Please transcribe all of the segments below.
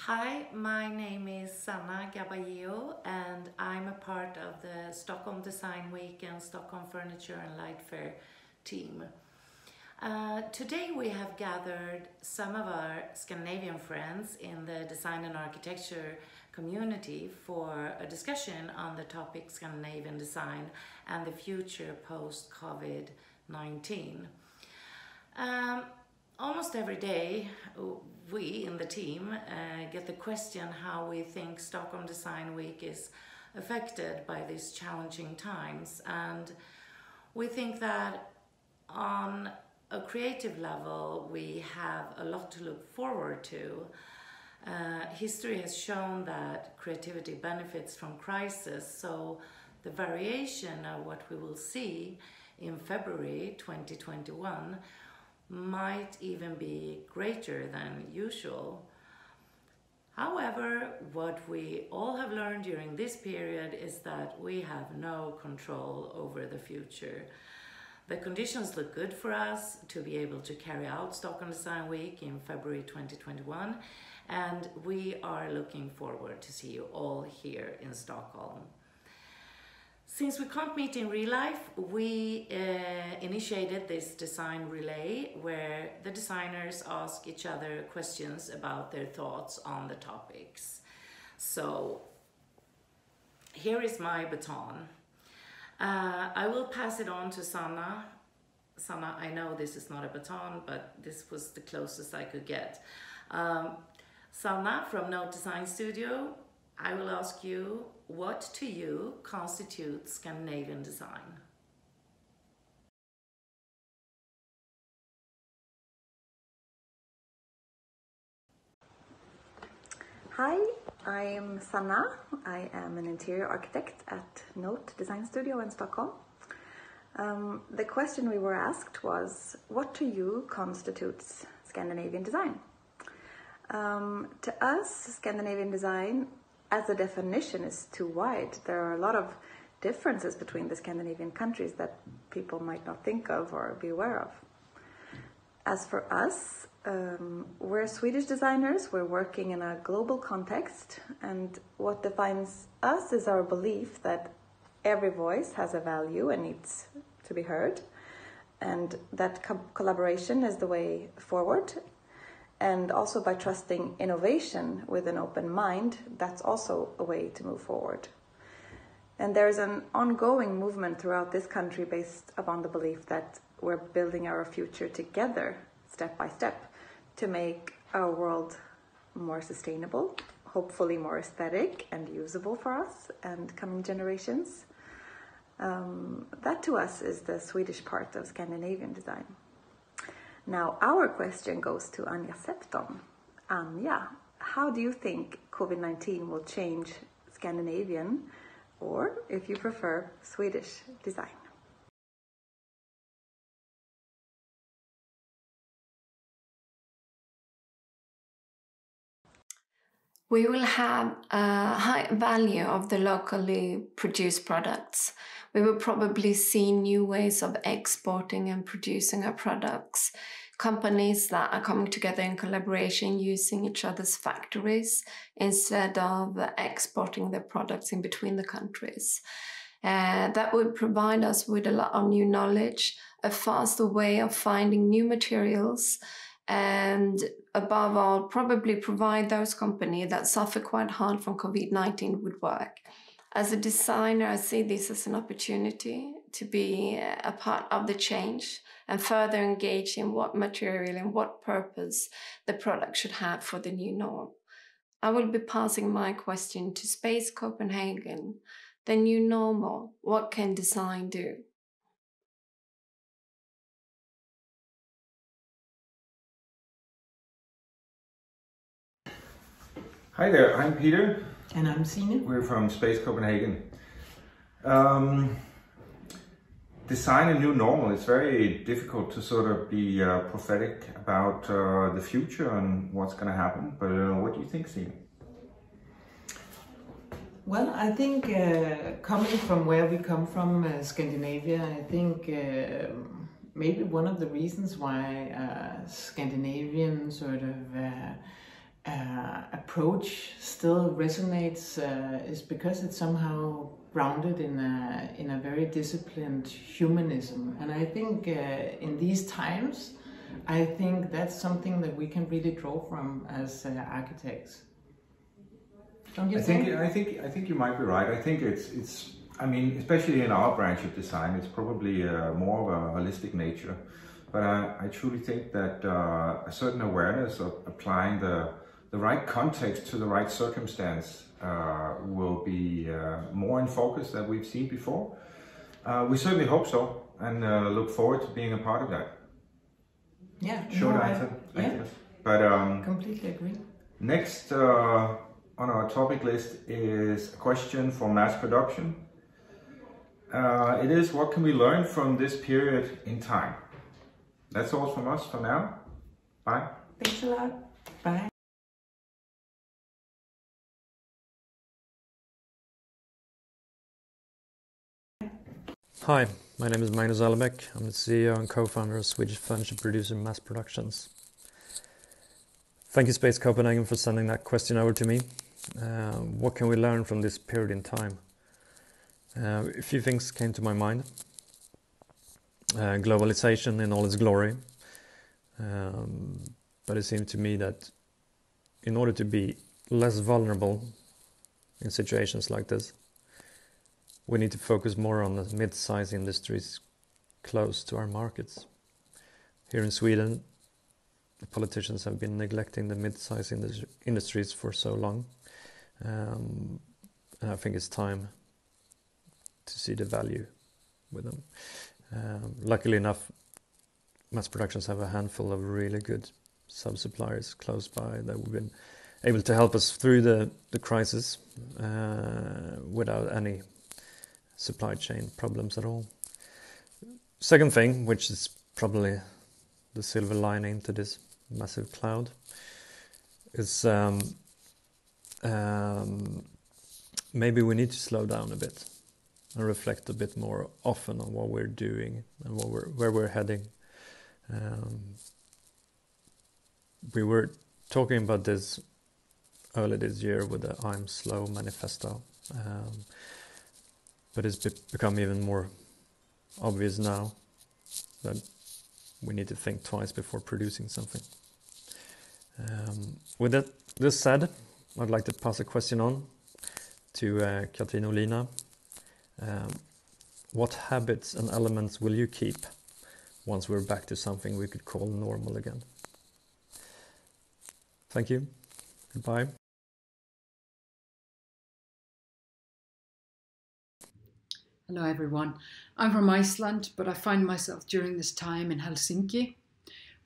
Hi, my name is Sanna Gaballeo and I'm a part of the Stockholm Design Week and Stockholm Furniture and Light Fair team. Today we have gathered some of our Scandinavian friends in the design and architecture community for a discussion on the topic Scandinavian design and the future post-COVID-19. Almost every day we in the team get the question how we think Stockholm Design Week is affected by these challenging times, and we think that on a creative level we have a lot to look forward to. History has shown that creativity benefits from crisis, so the variation of what we will see in February 2021 might even be greater than usual. However, what we all have learned during this period is that we have no control over the future. The conditions look good for us to be able to carry out Stockholm Design Week in February 2021, and we are looking forward to see you all here in Stockholm. Since we can't meet in real life, we initiated this design relay where the designers ask each other questions about their thoughts on the topics. So here is my baton. I will pass it on to Sanna. Sanna, I know this is not a baton, but this was the closest I could get. Sanna from Note Design Studio, I will ask you, what to you constitutes Scandinavian design? Hi, I am Sanna. I am an interior architect at Note Design Studio in Stockholm. The question we were asked was, what to you constitutes Scandinavian design? To us, Scandinavian design as a definition is too wide. There are a lot of differences between the Scandinavian countries that people might not think of or be aware of. As for us, we're Swedish designers, we're working in a global context, and what defines us is our belief that every voice has a value and needs to be heard, and that collaboration is the way forward. And also by trusting innovation with an open mind, that's also a way to move forward. And there's an ongoing movement throughout this country based upon the belief that we're building our future together, step by step, to make our world more sustainable, hopefully more aesthetic and usable for us and coming generations. That to us is the Swedish part of Scandinavian design. Now, our question goes to Anja Septon. Anja, how do you think COVID-19 will change Scandinavian, or if you prefer, Swedish design? We will have a high value of the locally produced products. We will probably see new ways of exporting and producing our products. Companies that are coming together in collaboration using each other's factories instead of exporting their products in between the countries. That would provide us with a lot of new knowledge, a faster way of finding new materials, and above all, probably provide those companies that suffer quite hard from COVID-19 with work. As a designer, I see this as an opportunity to be a part of the change and further engage in what material and what purpose the product should have for the new norm. I will be passing my question to Space Copenhagen. The new normal, what can design do? Hi there, I'm Peter. And I'm Signe. We're from Space Copenhagen. Design a new normal. It's very difficult to sort of be prophetic about the future and what's going to happen. But what do you think, Signe? Well, I think coming from where we come from, Scandinavia, I think maybe one of the reasons why Scandinavian sort of approach still resonates is because it's somehow grounded in a very disciplined humanism. And I think in these times, I think that's something that we can really draw from as architects. Don't you think? I think you might be right. I think it's I mean, especially in our branch of design, it's probably more of a holistic nature. But I truly think that a certain awareness of applying the right context to the right circumstance will be more in focus than we've seen before. We certainly hope so, and look forward to being a part of that. Yeah. Short answer. Thank you. But completely agree. Next on our topic list is a question for mass production. It is, what can we learn from this period in time? That's all from us for now. Bye. Thanks a lot. Bye. Hi, my name is Magnus Allebeck. I'm the CEO and co-founder of Swedish furniture producer Mass Productions. Thank you Space Copenhagen for sending that question over to me. What can we learn from this period in time? A few things came to my mind. Globalization in all its glory. But it seemed to me that in order to be less vulnerable in situations like this, we need to focus more on the mid-size industries close to our markets. Here in Sweden, the politicians have been neglecting the mid-size industries for so long. And I think it's time to see the value with them. Luckily enough, Mass Productions have a handful of really good sub-suppliers close by that have been able to help us through the crisis without any supply chain problems at all. Second thing, which is probably the silver lining to this massive cloud, is maybe we need to slow down a bit and reflect a bit more often on what we're doing and where we're heading. We were talking about this early this year with the I'm Slow manifesto, but it's become even more obvious now that we need to think twice before producing something. With this said, I'd like to pass a question on to Katrin Olina. What habits and elements will you keep once we're back to something we could call normal again? Thank you. Goodbye. Hello everyone. I'm from Iceland, but I find myself during this time in Helsinki.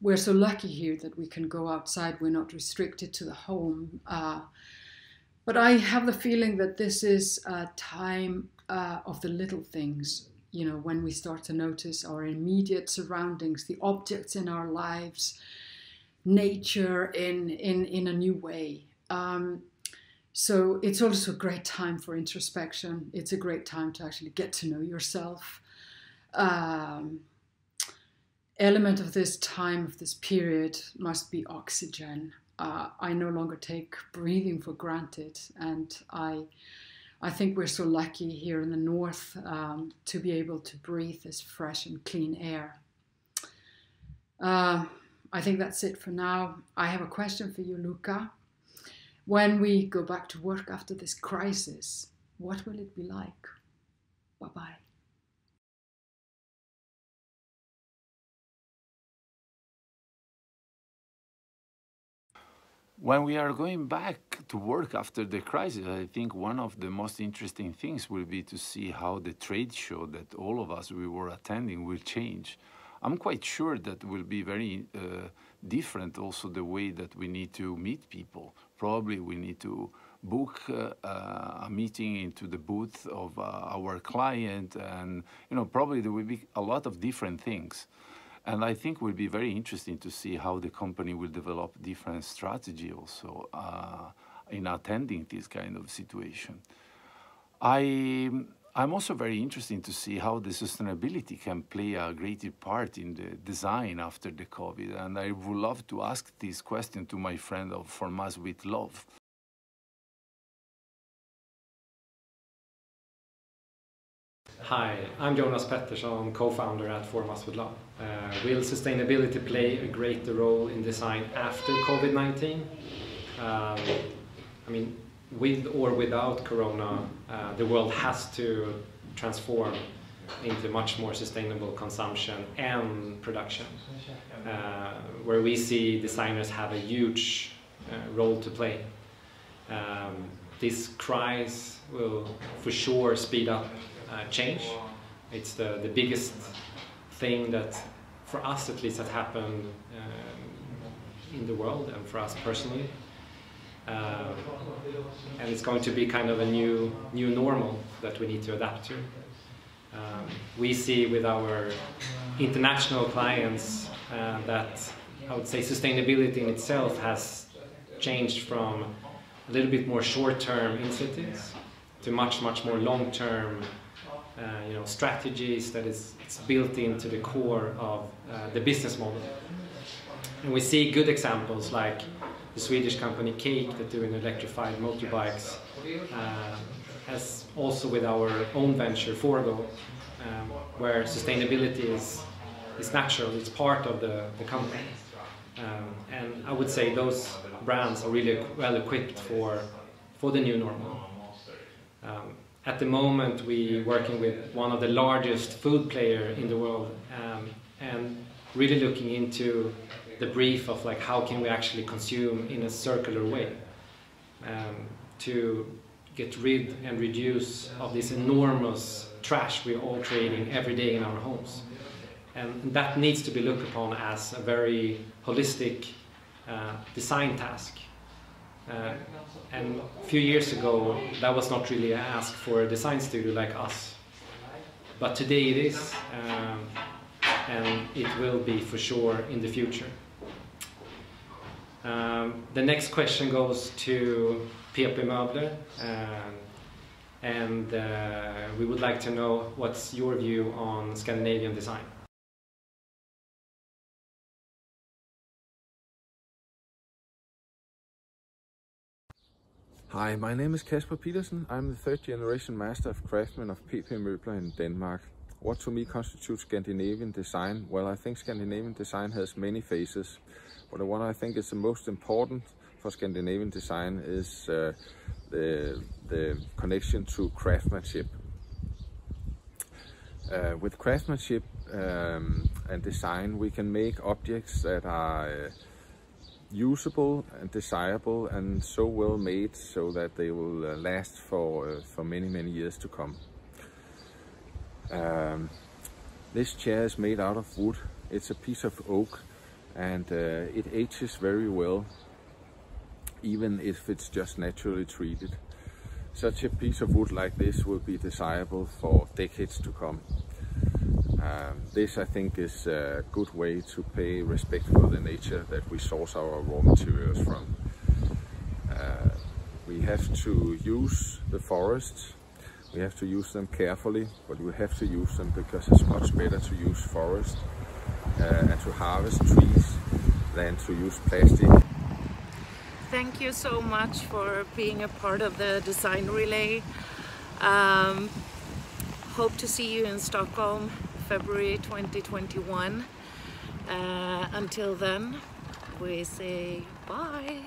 We're so lucky here that we can go outside. We're not restricted to the home. But I have the feeling that this is a time of the little things, you know, when we start to notice our immediate surroundings, the objects in our lives, nature in a new way. So it's also a great time for introspection. It's a great time to actually get to know yourself. Element of this time, of this period, must be oxygen. I no longer take breathing for granted, and I think we're so lucky here in the north to be able to breathe this fresh and clean air. I think that's it for now. I have a question for you, Luca. When we go back to work after this crisis, what will it be like? Bye-bye. When we are going back to work after the crisis, I think one of the most interesting things will be to see how the trade show that all of us we were attending will change. I'm quite sure that will be very different also the way that we need to meet people. Probably we need to book a meeting into the booth of our client, and probably there will be a lot of different things. And I think it will be very interesting to see how the company will develop different strategy also in attending this kind of situation. I I'm also very interested to see how the sustainability can play a greater part in the design after the COVID. And I would love to ask this question to my friend of Formas with Love. Hi, I'm Jonas Pettersson, co-founder at Formas with Love. Will sustainability play a greater role in design after COVID-19? I mean, with or without Corona, the world has to transform into much more sustainable consumption and production, where we see designers have a huge role to play. This crisis will for sure speed up change. It's the biggest thing that, for us at least, has happened in the world and for us personally. And it's going to be kind of a new normal that we need to adapt to. We see with our international clients that I would say sustainability in itself has changed from a little bit more short-term incentives to much more long-term strategies that it's built into the core of the business model. And we see good examples like the Swedish company Cake that do electrified motorbikes, as also with our own venture Forgo, where sustainability is natural, it's part of the company. And I would say those brands are really well equipped for the new normal. At the moment we're working with one of the largest food players in the world, and really looking into the brief of like how can we actually consume in a circular way to get rid and reduce of this enormous trash we're all creating every day in our homes. And that needs to be looked upon as a very holistic design task. And a few years ago that was not really asked for a design studio like us, but today it is, and it will be for sure in the future. The next question goes to PP Möbler, and we would like to know what's your view on Scandinavian design. Hi, my name is Kasper Petersen. I'm the third generation master of craftsman of PP Möbler in Denmark. What to me constitutes Scandinavian design? Well, I think Scandinavian design has many phases, but the one I think is the most important for Scandinavian design is the connection to craftsmanship. With craftsmanship and design, we can make objects that are usable and desirable and so well made so that they will last for many years to come. This chair is made out of wood. It's a piece of oak, and it ages very well, even if it's just naturally treated. Such a piece of wood like this will be desirable for decades to come. This, I think, is a good way to pay respect for the nature that we source our raw materials from. We have to use the forests. We have to use them carefully, but we have to use them because it's much better to use forest and to harvest trees than to use plastic. Thank you so much for being a part of the Design Relay. Hope to see you in Stockholm, February 2021. Until then, we say bye.